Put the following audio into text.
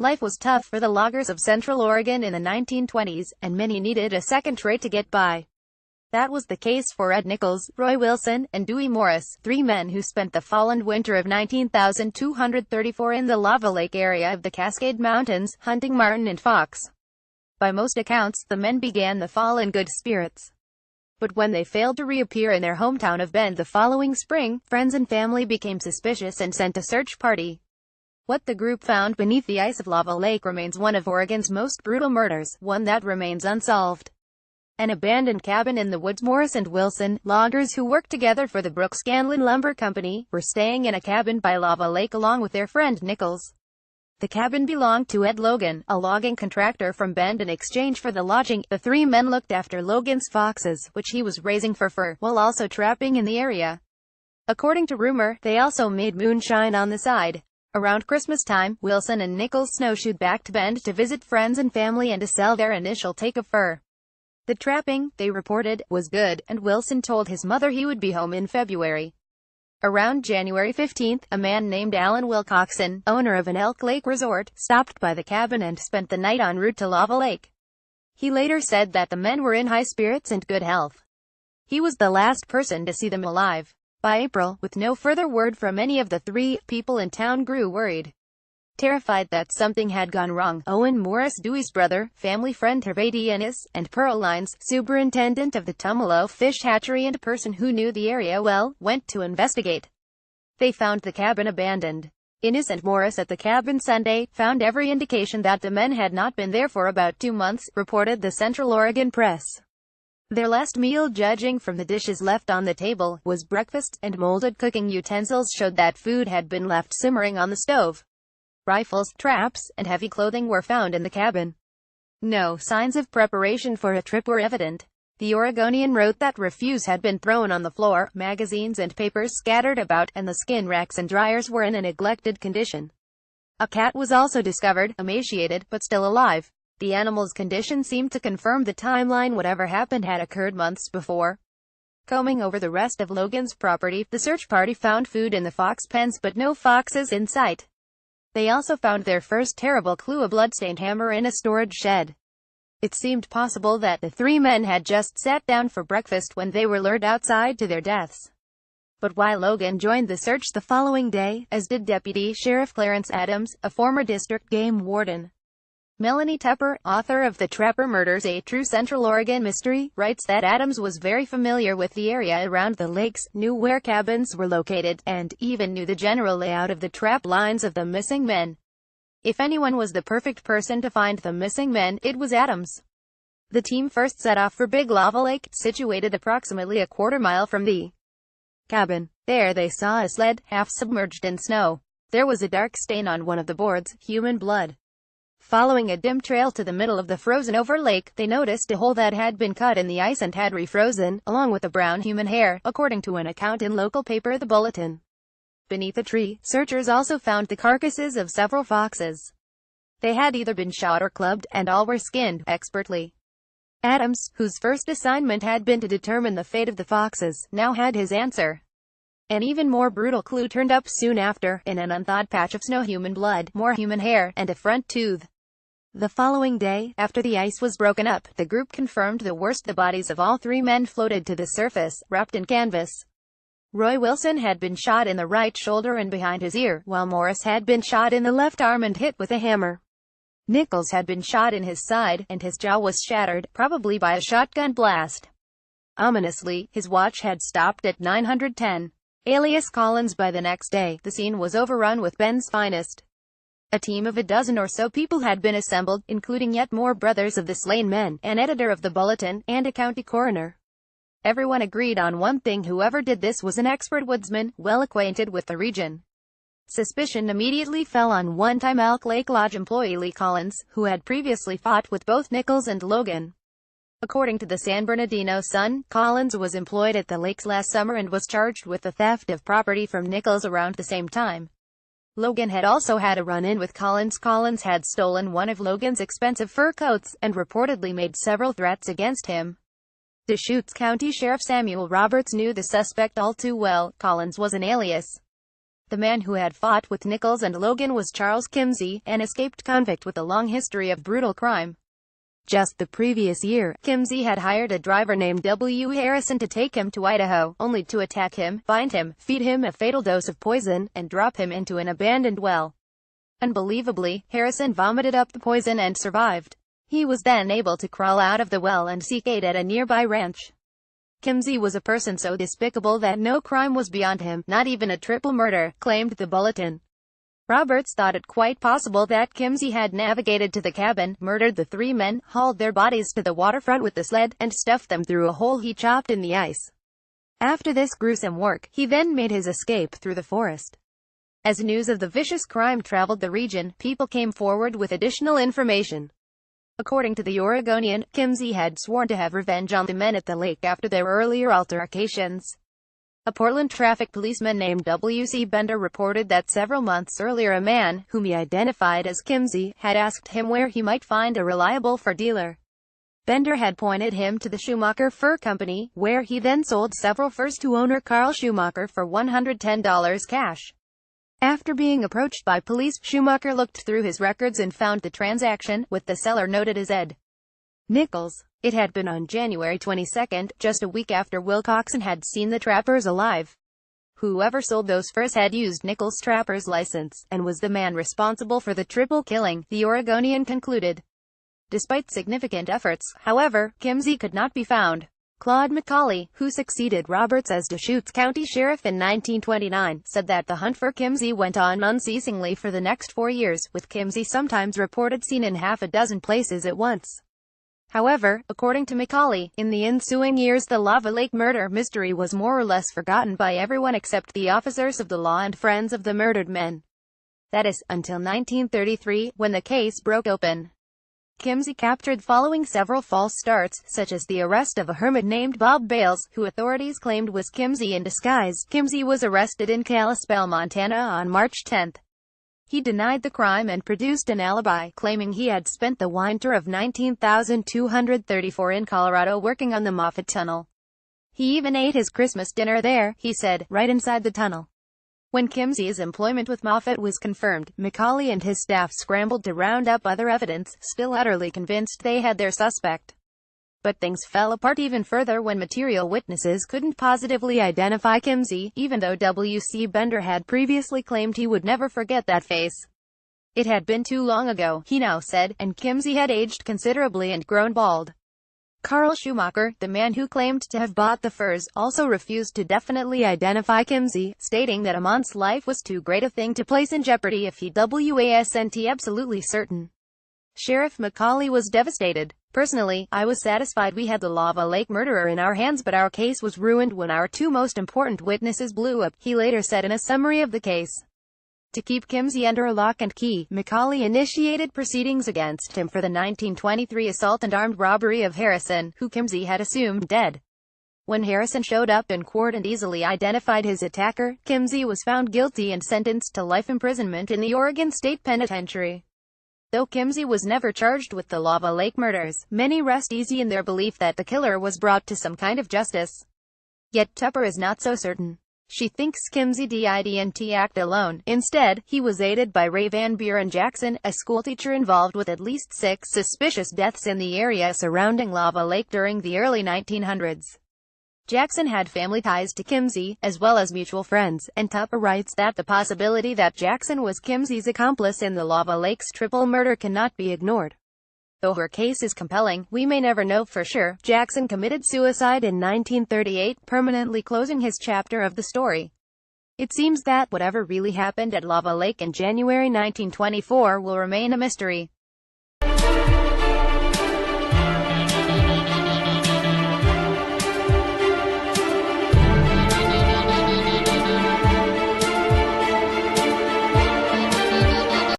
Life was tough for the loggers of Central Oregon in the 1920s, and many needed a second trade to get by. That was the case for Ed Nichols, Roy Wilson, and Dewey Morris, three men who spent the fall and winter of 19,234 in the Lava Lake area of the Cascade Mountains, hunting marten and fox. By most accounts, the men began the fall in good spirits. But when they failed to reappear in their hometown of Bend the following spring, friends and family became suspicious and sent a search party. What the group found beneath the ice of Lava Lake remains one of Oregon's most brutal murders, one that remains unsolved. An abandoned cabin in the woods. Morris and Wilson, loggers who worked together for the Brooks Scanlon Lumber Company, were staying in a cabin by Lava Lake along with their friend Nichols. The cabin belonged to Ed Logan, a logging contractor from Bend. In exchange for the lodging, the three men looked after Logan's foxes, which he was raising for fur, while also trapping in the area. According to rumor, they also made moonshine on the side. Around Christmas time, Wilson and Nichols snowshoed back to Bend to visit friends and family and to sell their initial take of fur. The trapping, they reported, was good, and Wilson told his mother he would be home in February. Around January 15th, a man named Alan Wilcoxon, owner of an Elk Lake resort, stopped by the cabin and spent the night en route to Lava Lake. He later said that the men were in high spirits and good health. He was the last person to see them alive. By April, with no further word from any of the three, people in town grew worried. Terrified that something had gone wrong, Owen Morris, Dewey's brother, family friend Hervé Ennis, and Pearl Lines, superintendent of the Tumalo Fish Hatchery and person who knew the area well, went to investigate. They found the cabin abandoned. Ennis and Morris at the cabin Sunday found every indication that the men had not been there for about 2 months, reported the Central Oregon Press. Their last meal, judging from the dishes left on the table, was breakfast, and molded cooking utensils showed that food had been left simmering on the stove. Rifles, traps, and heavy clothing were found in the cabin. No signs of preparation for a trip were evident. The Oregonian wrote that refuse had been thrown on the floor, magazines and papers scattered about, and the skin racks and dryers were in a neglected condition. A cat was also discovered, emaciated, but still alive. The animal's condition seemed to confirm the timeline. Whatever happened had occurred months before. Combing over the rest of Logan's property, the search party found food in the fox pens but no foxes in sight. They also found their first terrible clue, a bloodstained hammer in a storage shed. It seemed possible that the three men had just sat down for breakfast when they were lured outside to their deaths. But while Logan joined the search the following day, as did Deputy Sheriff Clarence Adams, a former district game warden. Melanie Tepper, author of The Trapper Murders, A True Central Oregon Mystery, writes that Adams was very familiar with the area around the lakes, knew where cabins were located, and even knew the general layout of the trap lines of the missing men. If anyone was the perfect person to find the missing men, it was Adams. The team first set off for Big Lava Lake, situated approximately a quarter-mile from the cabin. There they saw a sled, half submerged in snow. There was a dark stain on one of the boards, human blood. Following a dim trail to the middle of the frozen-over lake, they noticed a hole that had been cut in the ice and had refrozen, along with a brown human hair, according to an account in local paper The Bulletin. Beneath a tree, searchers also found the carcasses of several foxes. They had either been shot or clubbed, and all were skinned expertly. Adams, whose first assignment had been to determine the fate of the foxes, now had his answer. An even more brutal clue turned up soon after, in an unthawed patch of snow: human blood, more human hair, and a front tooth. The following day, after the ice was broken up, the group confirmed the worst: the bodies of all three men floated to the surface, wrapped in canvas. Roy Wilson had been shot in the right shoulder and behind his ear, while Morris had been shot in the left arm and hit with a hammer. Nichols had been shot in his side, and his jaw was shattered, probably by a shotgun blast. Ominously, his watch had stopped at 9:10. Alias Collins. By the next day, the scene was overrun with Bend's finest. A team of a dozen or so people had been assembled, including yet more brothers of the slain men, an editor of the Bulletin, and a county coroner. Everyone agreed on one thing: whoever did this was an expert woodsman, well acquainted with the region. Suspicion immediately fell on one-time Elk Lake Lodge employee Lee Collins, who had previously fought with both Nichols and Logan. According to the San Bernardino Sun, Collins was employed at the lakes last summer and was charged with the theft of property from Nichols around the same time. Logan had also had a run-in with Collins. Collins had stolen one of Logan's expensive fur coats, and reportedly made several threats against him. Deschutes County Sheriff Samuel Roberts knew the suspect all too well. Collins was an alias. The man who had fought with Nichols and Logan was Charles Kimsey, an escaped convict with a long history of brutal crime. Just the previous year, Kimsey had hired a driver named W. Harrison to take him to Idaho, only to attack him, bind him, feed him a fatal dose of poison, and drop him into an abandoned well. Unbelievably, Harrison vomited up the poison and survived. He was then able to crawl out of the well and seek aid at a nearby ranch. Kimsey was a person so despicable that no crime was beyond him, not even a triple murder, claimed the bulletin. Roberts thought it quite possible that Kimsey had navigated to the cabin, murdered the three men, hauled their bodies to the waterfront with the sled, and stuffed them through a hole he chopped in the ice. After this gruesome work, he then made his escape through the forest. As news of the vicious crime traveled the region, people came forward with additional information. According to the Oregonian, Kimsey had sworn to have revenge on the men at the lake after their earlier altercations. A Portland traffic policeman named W.C. Bender reported that several months earlier a man, whom he identified as Kimsey, had asked him where he might find a reliable fur dealer. Bender had pointed him to the Schumacher Fur Company, where he then sold several furs to owner Carl Schumacher for $110 cash. After being approached by police, Schumacher looked through his records and found the transaction, with the seller noted as Ed Nichols. It had been on January 22, just a week after Wilcoxon had seen the trappers alive. Whoever sold those furs had used Nichols' trapper's license, and was the man responsible for the triple killing, the Oregonian concluded. Despite significant efforts, however, Kimsey could not be found. Claude McCauley, who succeeded Roberts as Deschutes County Sheriff in 1929, said that the hunt for Kimsey went on unceasingly for the next 4 years, with Kimsey sometimes reported seen in half a dozen places at once. However, according to McCauley, in the ensuing years the Lava Lake murder mystery was more or less forgotten by everyone except the officers of the law and friends of the murdered men. That is, until 1933, when the case broke open. Kimsey captured following several false starts, such as the arrest of a hermit named Bob Bales, who authorities claimed was Kimsey in disguise. Kimsey was arrested in Kalispell, Montana on March 10. He denied the crime and produced an alibi, claiming he had spent the winter of 19,234 in Colorado working on the Moffat Tunnel. He even ate his Christmas dinner there, he said, right inside the tunnel. When Kimsey's employment with Moffat was confirmed, McCauley and his staff scrambled to round up other evidence, still utterly convinced they had their suspect. But things fell apart even further when material witnesses couldn't positively identify Kimsey, even though W.C. Bender had previously claimed he would never forget that face. It had been too long ago, he now said, and Kimsey had aged considerably and grown bald. Carl Schumacher, the man who claimed to have bought the furs, also refused to definitely identify Kimsey, stating that a man's life was too great a thing to place in jeopardy if he wasn't absolutely certain. Sheriff McCauley was devastated. Personally, I was satisfied we had the Lava Lake murderer in our hands, but our case was ruined when our two most important witnesses blew up, he later said in a summary of the case. To keep Kimsey under lock and key, McCauley initiated proceedings against him for the 1923 assault and armed robbery of Harrison, who Kimsey had assumed dead. When Harrison showed up in court and easily identified his attacker, Kimsey was found guilty and sentenced to life imprisonment in the Oregon State Penitentiary. Though Kimsey was never charged with the Lava Lake murders, many rest easy in their belief that the killer was brought to some kind of justice. Yet Tupper is not so certain. She thinks Kimsey didn't act alone. Instead, he was aided by Ray Van Buren Jackson, a schoolteacher involved with at least 6 suspicious deaths in the area surrounding Lava Lake during the early 1900s. Jackson had family ties to Kimsey, as well as mutual friends, and Tupper writes that the possibility that Jackson was Kimsey's accomplice in the Lava Lake's triple murder cannot be ignored. Though her case is compelling, we may never know for sure. Jackson committed suicide in 1938, permanently closing his chapter of the story. It seems that whatever really happened at Lava Lake in January 1924 will remain a mystery.